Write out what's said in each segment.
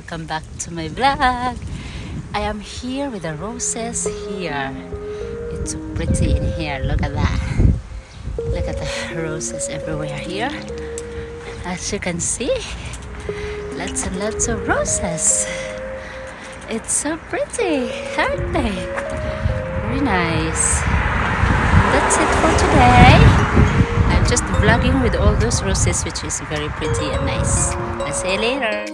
welcome back to my vlog. I am here with the roses here. It's so pretty in here. Look at that. Look at the roses everywhere here. As you can see, lots and lots of roses. It's so pretty, aren't they? Very nice. That's it for today. I'm just vlogging with all those roses, which is very pretty and nice. I'll see you later.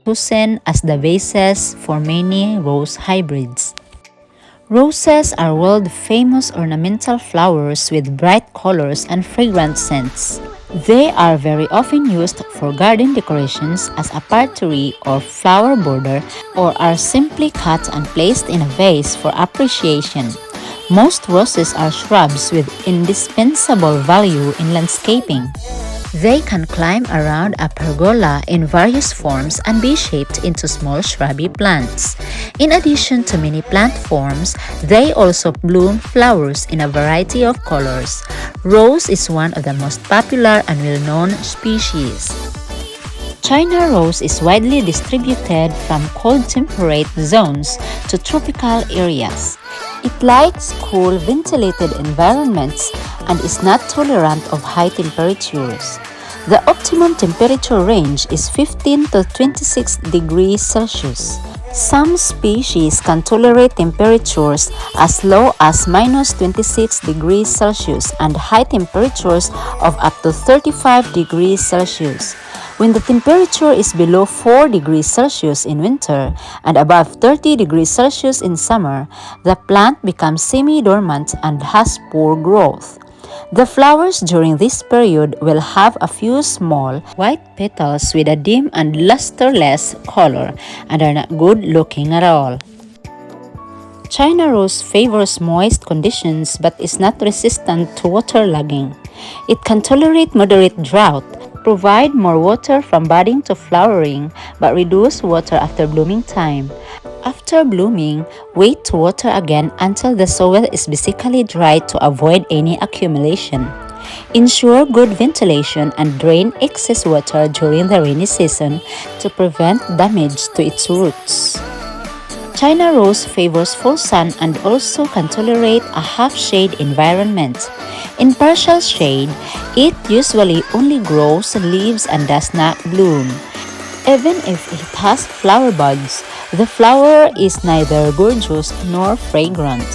Chosen as the bases for many rose hybrids. Roses are world-famous ornamental flowers with bright colors and fragrant scents. They are very often used for garden decorations as a parterre or flower border, or are simply cut and placed in a vase for appreciation. Most roses are shrubs with indispensable value in landscaping. They can climb around a pergola in various forms and be shaped into small shrubby plants. In addition to many plant forms, they also bloom flowers in a variety of colors. Rose is one of the most popular and well-known species. China rose is widely distributed from cold temperate zones to tropical areas. It likes cool, ventilated environments and is not tolerant of high temperatures. The optimum temperature range is 15 to 26 degrees Celsius. Some species can tolerate temperatures as low as minus 26 degrees Celsius and high temperatures of up to 35 degrees Celsius. When the temperature is below 4 degrees Celsius in winter and above 30 degrees Celsius in summer, the plant becomes semi-dormant and has poor growth. The flowers during this period will have a few small white petals with a dim and lusterless color and are not good looking at all. China rose favors moist conditions but is not resistant to waterlogging. It can tolerate moderate drought, provide more water from budding to flowering, but reduce water after blooming time. After blooming, wait to water again until the soil is basically dry to avoid any accumulation. Ensure good ventilation and drain excess water during the rainy season to prevent damage to its roots. China rose favors full sun and also can tolerate a half-shade environment. In partial shade, it usually only grows leaves and does not bloom. Even if it has flower buds, the flower is neither gorgeous nor fragrant.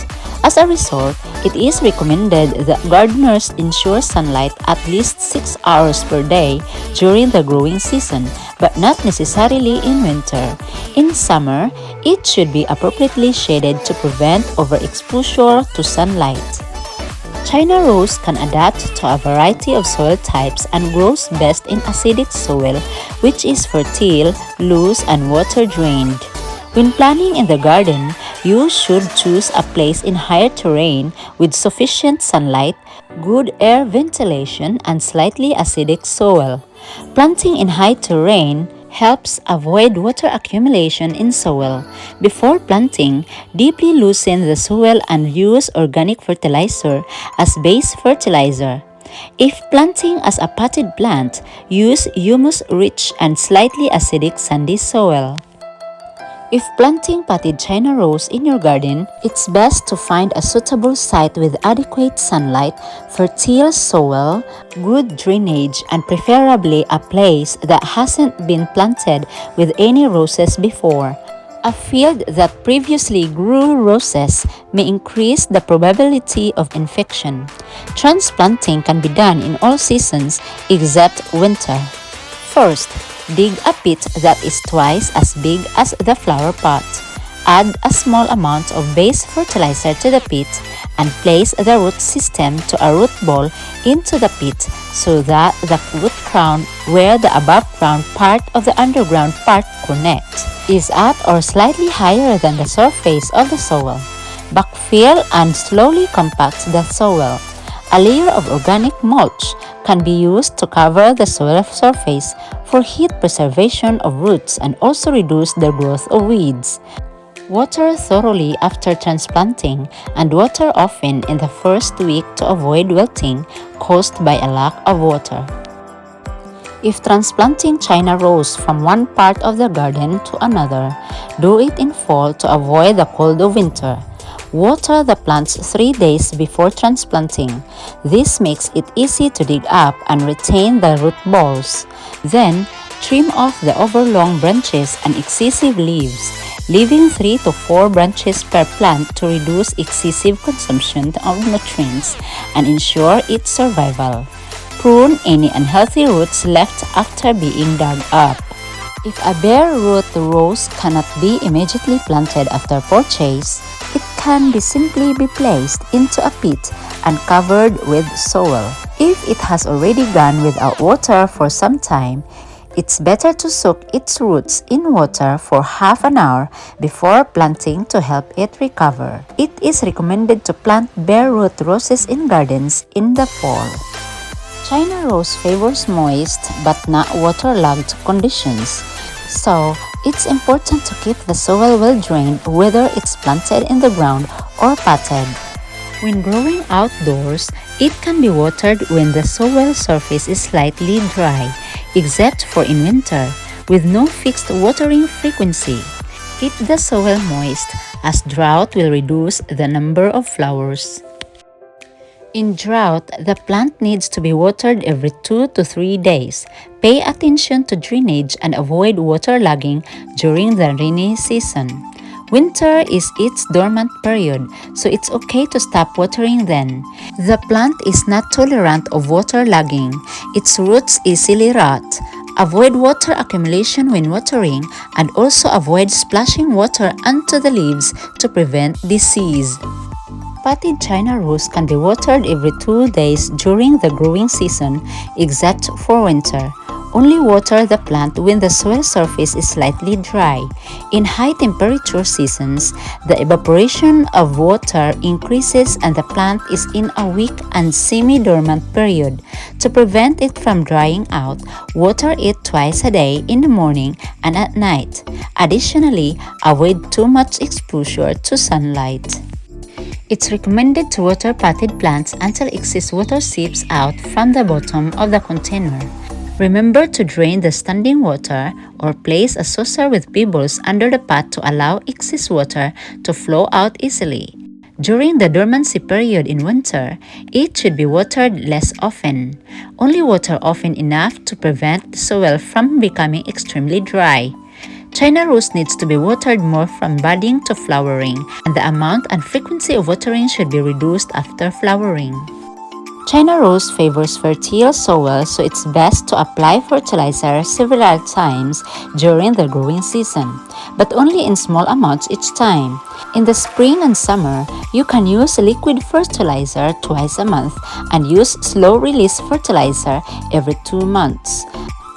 As a result, it is recommended that gardeners ensure sunlight at least 6 hours per day during the growing season, but not necessarily in winter. In summer, it should be appropriately shaded to prevent overexposure to sunlight. China rose can adapt to a variety of soil types and grows best in acidic soil, which is fertile, loose, and water-drained. When planting in the garden, you should choose a place in higher terrain with sufficient sunlight, good air ventilation, and slightly acidic soil. Planting in high terrain helps avoid water accumulation in soil. Before planting, deeply loosen the soil and use organic fertilizer as base fertilizer. If planting as a potted plant, use humus-rich and slightly acidic sandy soil. If planting potted China rose in your garden, it's best to find a suitable site with adequate sunlight, fertile soil, good drainage, and preferably a place that hasn't been planted with any roses before. A field that previously grew roses may increase the probability of infection. Transplanting can be done in all seasons except winter. First, dig a pit that is twice as big as the flower pot. Add a small amount of base fertilizer to the pit and place the root system to a root ball into the pit so that the root crown, where the above ground part of the underground part connect, is at or slightly higher than the surface of the soil. Backfill and slowly compact the soil. A layer of organic mulch can be used to cover the soil surface for heat preservation of roots and also reduce the growth of weeds. Water thoroughly after transplanting and water often in the first week to avoid wilting caused by a lack of water. If transplanting China rose from one part of the garden to another, do it in fall to avoid the cold of winter. Water the plants 3 days before transplanting. This makes it easy to dig up and retain the root balls. Then, trim off the overlong branches and excessive leaves, leaving 3 to 4 branches per plant to reduce excessive consumption of nutrients and ensure its survival. Prune any unhealthy roots left after being dug up. If a bare root rose cannot be immediately planted after purchase, it can simply be placed into a pit and covered with soil. If it has already gone without water for some time, it's better to soak its roots in water for half an hour before planting to help it recover. It is recommended to plant bare root roses in gardens in the fall. China rose favors moist but not waterlogged conditions, so it's important to keep the soil well drained whether it's planted in the ground or potted. When growing outdoors, it can be watered when the soil surface is slightly dry, except for in winter, with no fixed watering frequency. Keep the soil moist, as drought will reduce the number of flowers. In drought, the plant needs to be watered every 2 to 3 days. Pay attention to drainage and avoid waterlogging during the rainy season. Winter is its dormant period, so it's okay to stop watering then. The plant is not tolerant of waterlogging. Its roots easily rot. Avoid water accumulation when watering and also avoid splashing water onto the leaves to prevent disease. Potted China rose can be watered every 2 days during the growing season, except for winter. Only water the plant when the soil surface is slightly dry. In high temperature seasons, the evaporation of water increases and the plant is in a weak and semi-dormant period. To prevent it from drying out, water it twice a day in the morning and at night. Additionally, avoid too much exposure to sunlight. It's recommended to water potted plants until excess water seeps out from the bottom of the container. Remember to drain the standing water or place a saucer with pebbles under the pot to allow excess water to flow out easily. During the dormancy period in winter, it should be watered less often. Only water often enough to prevent the soil from becoming extremely dry. China rose needs to be watered more from budding to flowering, and the amount and frequency of watering should be reduced after flowering. China rose favors fertile soil, so it's best to apply fertilizer several times during the growing season, but only in small amounts each time. In the spring and summer, you can use liquid fertilizer twice a month and use slow-release fertilizer every 2 months.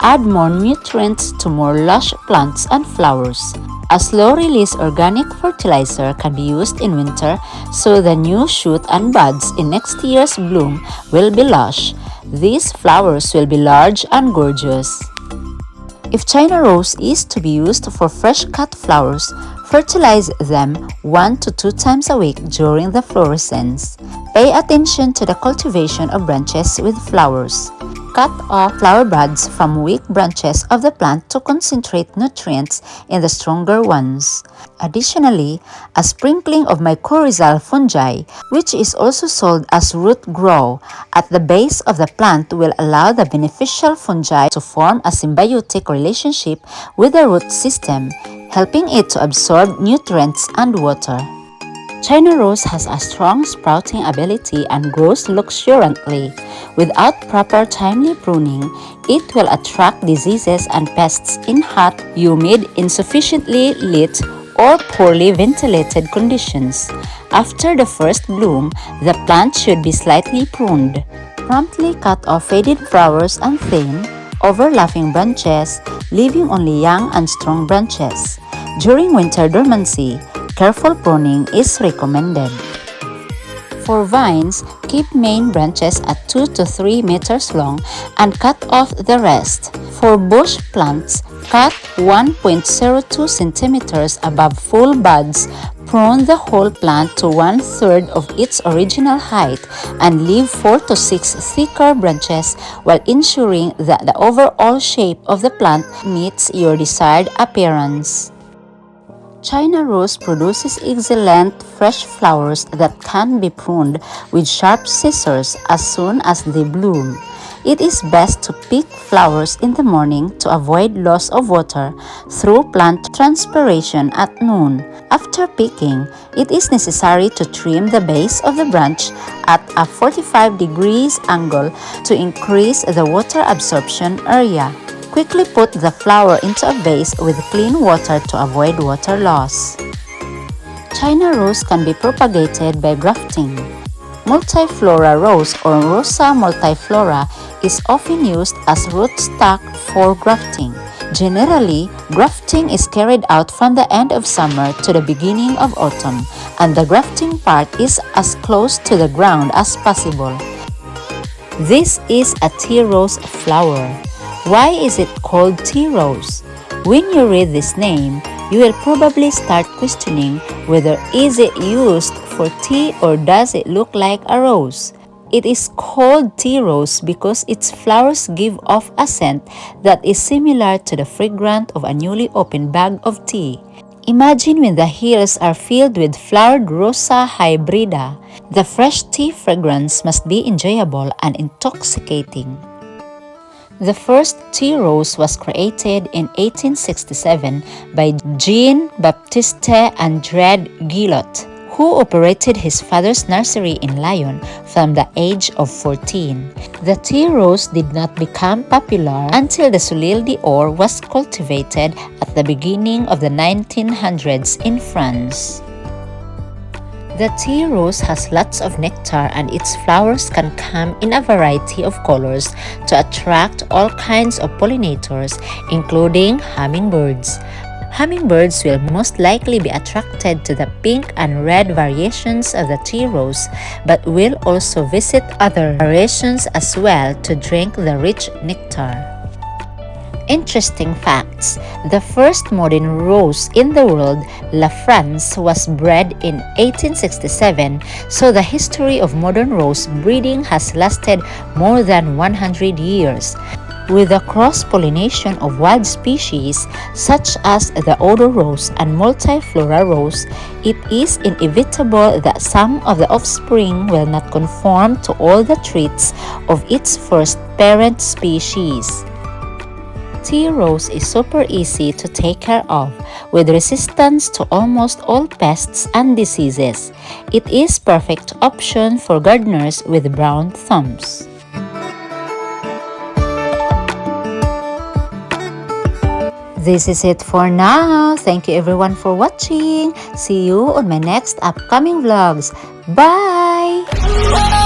Add more nutrients to more lush plants and flowers. A slow-release organic fertilizer can be used in winter so the new shoot and buds in next year's bloom will be lush. These flowers will be large and gorgeous. If China rose is to be used for fresh cut flowers, fertilize them 1 to 2 times a week during the florescence. Pay attention to the cultivation of branches with flowers. Cut off flower buds from weak branches of the plant to concentrate nutrients in the stronger ones. Additionally, a sprinkling of mycorrhizal fungi, which is also sold as root grow, at the base of the plant will allow the beneficial fungi to form a symbiotic relationship with the root system, helping it to absorb nutrients and water. China rose has a strong sprouting ability and grows luxuriantly. Without proper timely pruning, it will attract diseases and pests in hot, humid, insufficiently lit, or poorly ventilated conditions. After the first bloom, the plant should be slightly pruned. Promptly cut off faded flowers and thin, overlapping branches, leaving only young and strong branches. During winter dormancy, careful pruning is recommended. For vines, keep main branches at 2 to 3 meters long and cut off the rest. For bush plants, cut 1.02 centimeters above full buds. Prune the whole plant to 1/3 of its original height and leave 4 to 6 thicker branches while ensuring that the overall shape of the plant meets your desired appearance. China rose produces excellent fresh flowers that can be pruned with sharp scissors as soon as they bloom. It is best to pick flowers in the morning to avoid loss of water through plant transpiration at noon. After picking, it is necessary to trim the base of the branch at a 45 degrees angle to increase the water absorption area. Quickly put the flower into a vase with clean water to avoid water loss. China rose can be propagated by grafting. Multiflora rose or Rosa multiflora is often used as rootstock for grafting. Generally, grafting is carried out from the end of summer to the beginning of autumn, and the grafting part is as close to the ground as possible. This is a tea rose flower. Why is it called tea rose? When you read this name, you will probably start questioning whether is it used for tea or does it look like a rose? It is called tea rose because its flowers give off a scent that is similar to the fragrance of a newly opened bag of tea. Imagine when the hills are filled with flowered Rosa hybrida. The fresh tea fragrance must be enjoyable and intoxicating. The first tea rose was created in 1867 by Jean-Baptiste André Guillot, who operated his father's nursery in Lyon from the age of 14. The tea rose did not become popular until the Soleil d'Or was cultivated at the beginning of the 1900s in France. The tea rose has lots of nectar and its flowers can come in a variety of colors to attract all kinds of pollinators, including hummingbirds. Hummingbirds will most likely be attracted to the pink and red variations of the tea rose, but will also visit other variations as well to drink the rich nectar. Interesting facts. The first modern rose in the world, La France, was bred in 1867, so the history of modern rose breeding has lasted more than 100 years. With the cross-pollination of wild species such as the odor rose and multiflora rose, it is inevitable that some of the offspring will not conform to all the traits of its first parent species. Tea rose is super easy to take care of, with resistance to almost all pests and diseases. It is perfect option for gardeners with brown thumbs. This is it for now. Thank you everyone for watching. See you on my next upcoming vlogs. Bye!